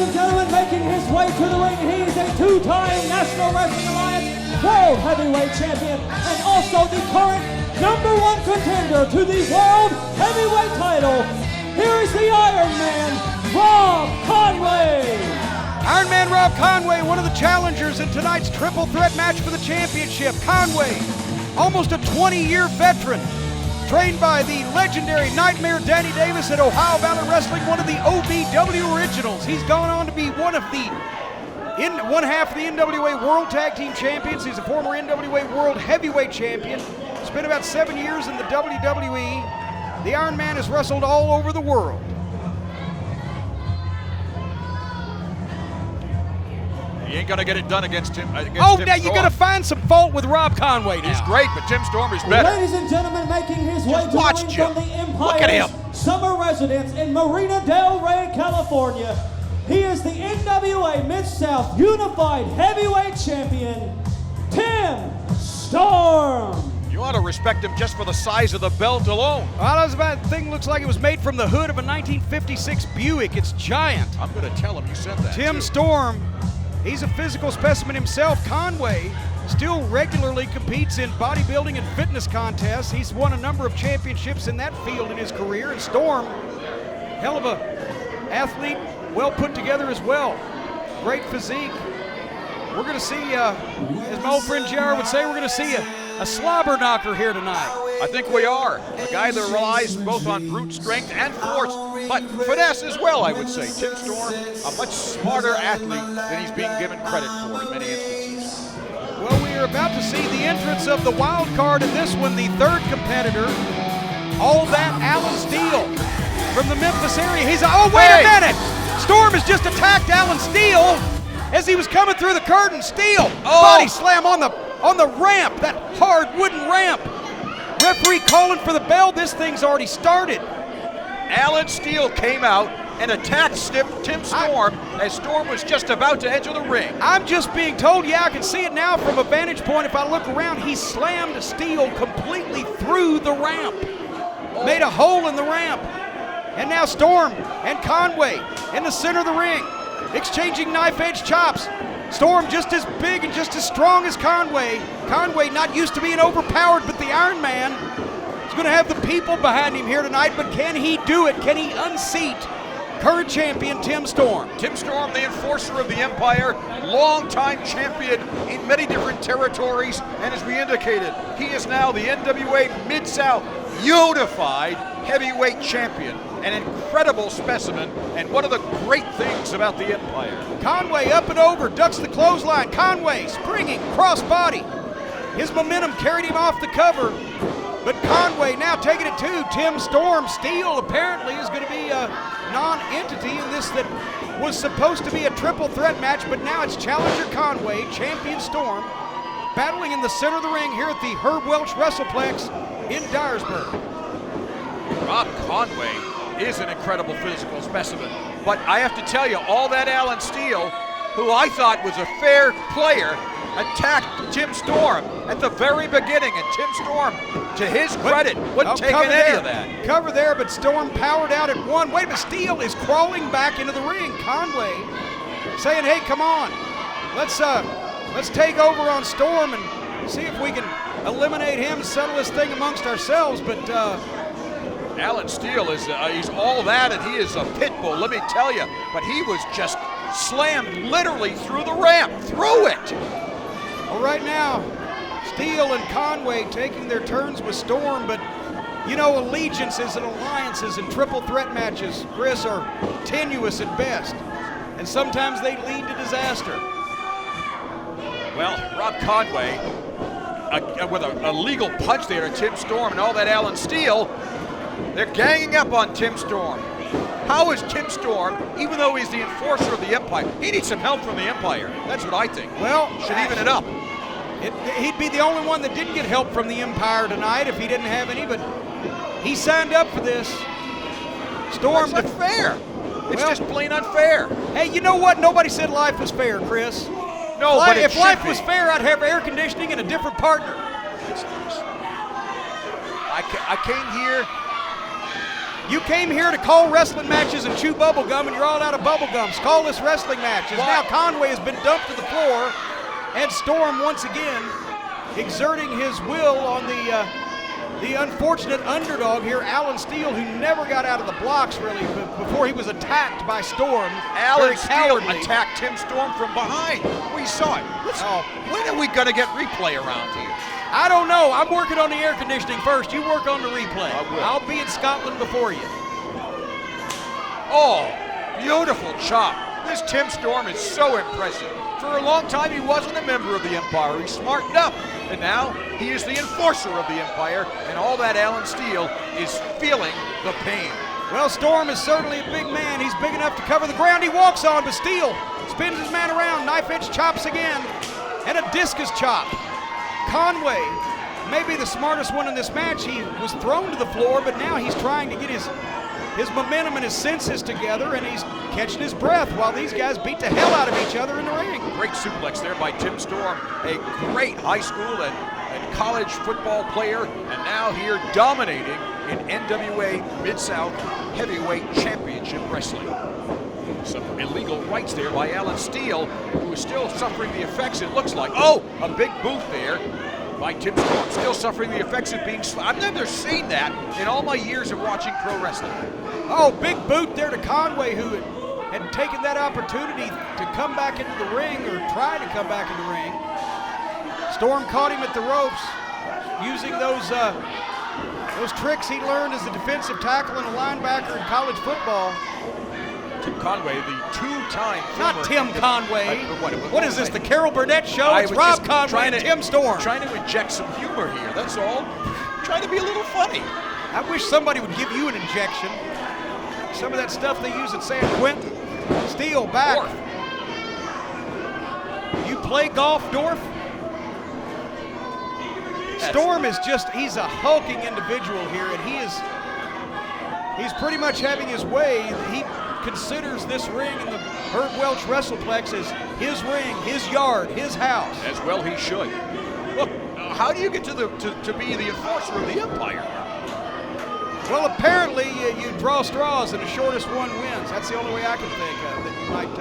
Ladies and gentlemen, making his way to the ring, he is a two-time National Wrestling Alliance World Heavyweight Champion and also the current #1 contender to the World Heavyweight title. Here is the Iron Man, Rob Conway. Iron Man Rob Conway, one of the challengers in tonight's triple threat match for the championship. Conway, almost a 20-year veteran, trained by the legendary Nightmare Danny Davis at Ohio Valley Wrestling, one of the OVW originals. He's gone on to be one half of the NWA World Tag Team Champions. He's a former NWA World Heavyweight Champion. Spent about 7 years in the WWE. The Iron Man has wrestled all over the world. He ain't gonna get it done against Tim. Now you're gonna find some fault with Rob Conway now. He's great, but Tim Storm is better. Ladies and gentlemen, making his way to the watch ring Jim. from the Look at him. Empire's summer residence in Marina Del Rey, California. He is the NWA Mid South Unified Heavyweight Champion, Tim Storm. You ought to respect him just for the size of the belt alone. Well, that thing looks like it was made from the hood of a 1956 Buick. It's giant. I'm gonna tell him you said that. Tim Storm, he's a physical specimen himself. Conway still regularly competes in bodybuilding and fitness contests. He's won a number of championships in that field in his career. And Storm, hell of a athlete, well put together as well. Great physique. We're gonna see, as my old friend JR would say, we're gonna see a slobber knocker here tonight. I think we are. A guy that relies both on brute strength and force, but finesse as well, I would say. Tim Storm, a much smarter athlete than he's being given credit for in many instances. Well, we are about to see the entrance of the wild card in this one, the third competitor, All That Alan Steele from the Memphis area. Wait a minute! Storm has just attacked Alan Steele as he was coming through the curtain. Steele, body slam on the ramp, that hard wooden ramp. Referee calling for the bell. This thing's already started. Alan Steele came out and attacked Tim Storm as Storm was just about to enter the ring. I'm just being told, I can see it now from a vantage point. If I look around, he slammed Steele completely through the ramp. Made a hole in the ramp. And now Storm and Conway in the center of the ring, exchanging knife-edge chops. Storm just as big and just as strong as Conway. Conway not used to being overpowered, but the Iron Man is going to have the people behind him here tonight, but can he do it? Can he unseat current champion Tim Storm? Tim Storm, the enforcer of the Empire, longtime champion in many different territories, and as we indicated, he is now the NWA Mid South Unified Heavyweight Champion. An incredible specimen, and one of the great things about the Empire. Conway up and over, ducks the clothesline. Conway springing, crossbody. His momentum carried him off the cover, but Conway now taking it to Tim Storm. Steele apparently is going to be a non-entity in this that was supposed to be a triple threat match, but now it's challenger Conway, champion Storm, battling in the center of the ring here at the Herb Welch WrestlePlex in Dyersburg. Rob Conway is an incredible physical specimen, but I have to tell you, All That Alan Steele, who I thought was a fair player, attacked Tim Storm at the very beginning, and Tim Storm, to his credit, wouldn't take any of that. Cover there, but Storm powered out at one. Wait a minute, Steele is crawling back into the ring. Conway saying, hey, come on, let's take over on Storm and see if we can eliminate him, settle this thing amongst ourselves, but Alan Steele is he's all that, and he is a pit bull, let me tell you. But he was just slammed literally through the ramp, through it. Well, right now, Steele and Conway taking their turns with Storm, but you know, allegiances and alliances and triple threat matches, Chris, are tenuous at best, and sometimes they lead to disaster. Well, Rob Conway, with a legal punch there to Tim Storm and All That Alan Steele, they're ganging up on Tim Storm. How is Tim Storm, even though he's the enforcer of the Empire, he needs some help from the Empire. That's what I think. Well, should even it up. He'd be the only one that didn't get help from the Empire tonight if he didn't have any, but he signed up for this. Storm. That's unfair. It's just plain unfair. Hey, you know what? Nobody said life was fair, Chris. No, but if life was fair, I'd have air conditioning and a different partner. I came here You came here to call wrestling matches and chew bubble gum, and you're all out of bubble gums. Call this wrestling match. As now Conway has been dumped to the floor, and Storm once again exerting his will on the unfortunate underdog here, Alan Steele, who never got out of the blocks really before he was attacked by Storm. Alan Steele attacked Tim Storm from behind. We saw it. When are we going to get replay around here? I don't know. I'm working on the air conditioning first. You work on the replay. I will. I'll be in Scotland before you. Oh, beautiful chop. This Tim Storm is so impressive. For a long time, he wasn't a member of the Empire. He smartened up, and now he is the enforcer of the Empire, and all that Alan Steele is feeling the pain. Well, Storm is certainly a big man. He's big enough to cover the ground he walks on, but Steele spins his man around, knife-edge chops again, and a discus chop. Conway may be the smartest one in this match. He was thrown to the floor, but now he's trying to get his momentum and his senses together, and he's catching his breath while these guys beat the hell out of each other in the ring. Great suplex there by Tim Storm, a great high school and college football player, and now here dominating in NWA Mid South Heavyweight Championship Wrestling. Some illegal rights there by Alan Steele, who is still suffering the effects, it looks like. Oh, a big boot there by Tim Storm, still suffering the effects of being I've never seen that in all my years of watching pro wrestling. Oh, big boot there to Conway, who had taken that opportunity to come back into the ring, or try to come back in the ring. Storm caught him at the ropes, using those tricks he learned as a defensive tackle and a linebacker in college football. Tim Conway, the two-time Not Tim Conway. What is this, the Carol Burnett show? It's Rob Conway and Tim Storm. Trying to inject some humor here, that's all. Trying to be a little funny. I wish somebody would give you an injection. Some of that stuff they use at San Quentin. Steele back. Dorf. You play golf, Dorf? Storm is he's a hulking individual here, and he's pretty much having his way. He considers this ring in the Herb Welch Wrestleplex as his ring, his yard, his house. As well he should. Look, how do you get to be the enforcer of the Empire? Well, apparently you draw straws and the shortest one wins. That's the only way I can think of that you might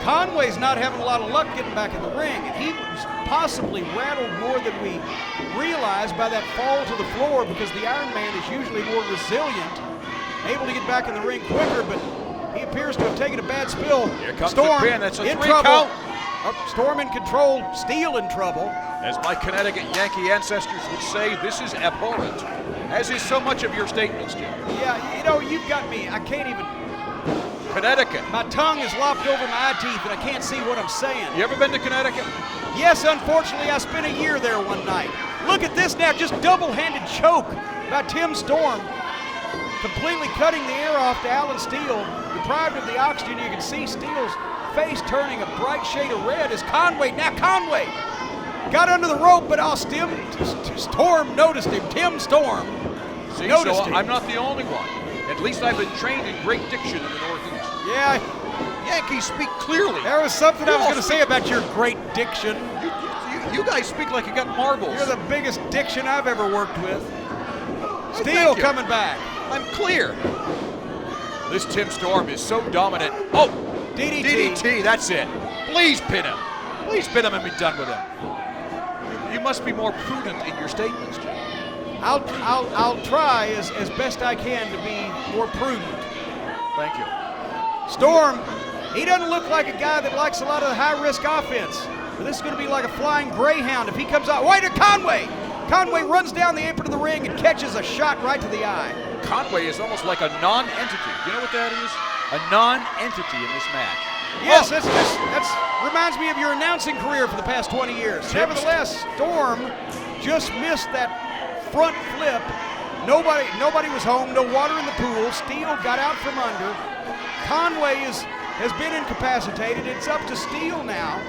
Conway's not having a lot of luck getting back in the ring, and he was possibly rattled more than we realized by that fall to the floor, because the Iron Man is usually more resilient, able to get back in the ring quicker, but he appears to have taken a bad spill. Here comes Storm the pin. That's a in 3 trouble. count. Storm in control, Steele in trouble. As my Connecticut Yankee ancestors would say, this is abhorrent, as is so much of your statements, Jim. Yeah, you've got me. I can't even. Connecticut. My tongue is lopped over my eye teeth, and I can't see what I'm saying. You ever been to Connecticut? Yes, unfortunately, I spent a year there one night. Look at this now, just double-handed choke by Tim Storm, completely cutting the air off to Alan Steele. Deprived of the oxygen, you can see Steele's face turning a bright shade of red as Conway got under the rope, but Storm noticed him. Tim Storm noticed him. I'm not the only one. At least I've been trained in great diction in the Northeast. Yeah. Yankees speak clearly. There was something I was going to say about your great diction. You guys speak like you got marbles. You're the biggest diction I've ever worked with. Steele coming back. I'm clear. This Tim Storm is so dominant. Oh, DDT, that's it. Please pin him. Please pin him and be done with him. You must be more prudent in your statements, Jim. I'll try as best I can to be more prudent. Thank you. Storm, he doesn't look like a guy that likes a lot of the high-risk offense. But this is going to be like a flying greyhound if he comes out. Wait, Conway! Conway runs down the apron of the ring and catches a shot right to the eye. Conway is almost like a non-entity. Do you know what that is? A non-entity in this match. Yes, that reminds me of your announcing career for the past 20 years. Nevertheless, Storm just missed that front flip. Nobody was home, no water in the pool. Steele got out from under. Conway has been incapacitated. It's up to Steele now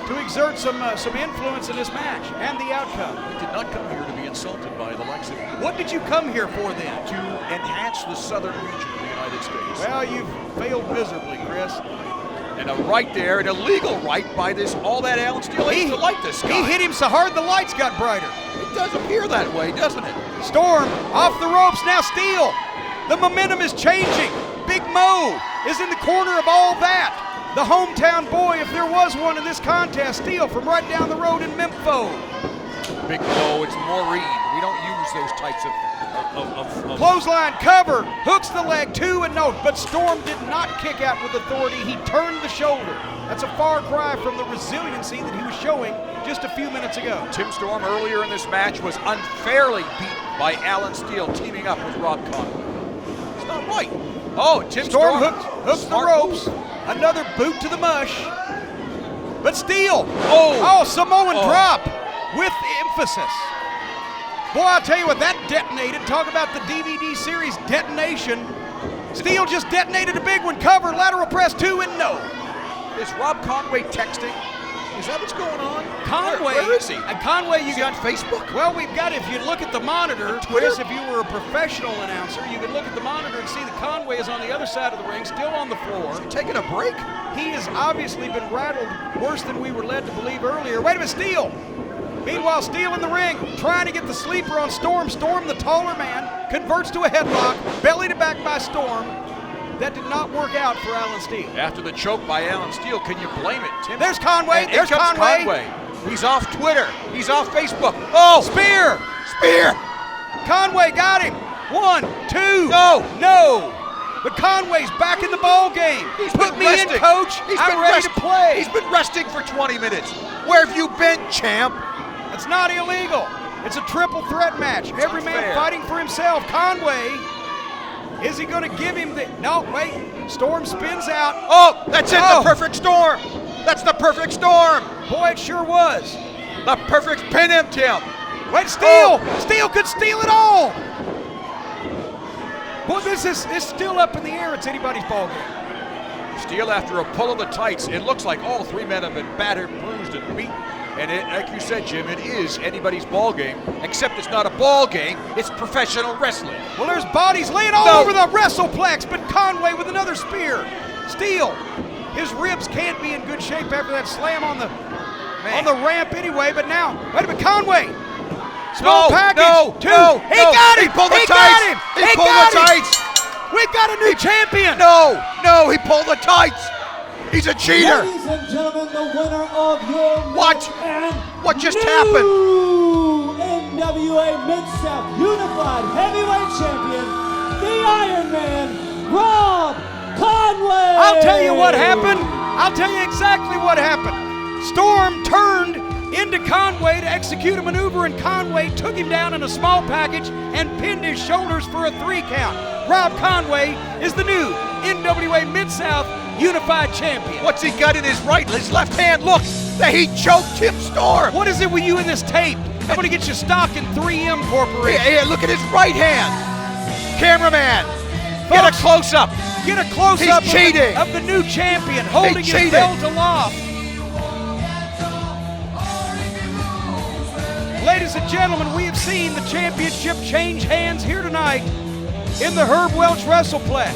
to exert some influence in this match and the outcome. He did not come here to be insulted by the likes of you. What did you come here for then? To enhance the southern region of the United States. Well, you've failed miserably, Chris. And a right there, an illegal right by all that Alan Steele. He used to like this guy. He hit him so hard the lights got brighter. It does appear that way, doesn't it? Storm off the ropes, now Steele. The momentum is changing. Big Mo is in the corner of all that. The hometown boy, if there was one in this contest, Steele from right down the road in Memphis. Big Mo, it's Maureen. We don't use those types of Clothesline, cover, hooks the leg, 2 and no, but Storm did not kick out with authority. He turned the shoulder. That's a far cry from the resiliency that he was showing just a few minutes ago. Tim Storm earlier in this match was unfairly beaten by Alan Steele teaming up with Rob Conway. It's not right. Oh, Tim Storm Storm hooks the ropes. Move. Another boot to the mush. But Steele, oh, Samoan drop with emphasis. Boy, I'll tell you what, that detonated. Talk about the DVD series detonation. Steele just detonated a big one. Cover, lateral press, 2 and no. Is Rob Conway texting? Is that what's going on? Conway, where is he? Conway, Is he on Facebook? Well, we've got, if you look at the monitor, Twitter? Chris, if you were a professional announcer, you could look at the monitor and see that Conway is on the other side of the ring, still on the floor. Is he taking a break? He has obviously been rattled worse than we were led to believe earlier. Wait a minute, Steele. Meanwhile, Steele in the ring, trying to get the sleeper on Storm. Storm, the taller man, converts to a headlock, belly to back by Storm. That did not work out for Alan Steele. After the choke by Alan Steele, can you blame it, Tim? There's Conway. And There's in comes Conway. He's off Twitter. He's off Facebook. Oh! Spear. Conway got him. 1, 2. No. But Conway's back in the ball game. He's Put been me resting. in, coach. I'm ready to play. He's been resting for 20 minutes. Where have you been, champ? It's not illegal. It's a triple threat match. It's Every unfair. man fighting for himself. Conway, is he going to give him the... No, wait. Storm spins out. Oh, that's it, the perfect storm. That's the perfect storm. Boy, it sure was. The perfect pin him, Tim. Wait, Steele. Steele could steal it all. Boy, this is still up in the air. It's anybody's ball game. Steele, after a pull of the tights, it looks like all 3 men have been battered, bruised, and beaten. And it, like you said, Jim, it is anybody's ball game, except it's not a ball game, it's professional wrestling. Well, there's bodies laying all over the WrestlePlex, but Conway with another spear. Steele, his ribs can't be in good shape after that slam on the ramp anyway, but now, wait a minute, Conway. Small package, 2. He got him. He pulled the He tights. got him. He pulled the tights. We've got a new champion. No, he pulled the tights. He's a cheater. Ladies and gentlemen, the winner of your What? match and What just new happened? NWA Mid South Unified Heavyweight Champion, the Iron Man, Rob Conway. I'll tell you what happened. I'll tell you exactly what happened. Storm turned into Conway to execute a maneuver, and Conway took him down in a small package and pinned his shoulders for a 3 count. Rob Conway is the new NWA Mid South Unified Champion. What's he got in his left hand? Look, he choked Tim Storm. What is it with you in this tape? I'm going to get you stock in 3M Corporation. Here, look at his right hand. Cameraman, get a close-up. Get a close-up He's cheating. of the new champion holding his belt aloft. Ladies and gentlemen, we have seen the championship change hands here tonight in the Herb Welch WrestlePlex.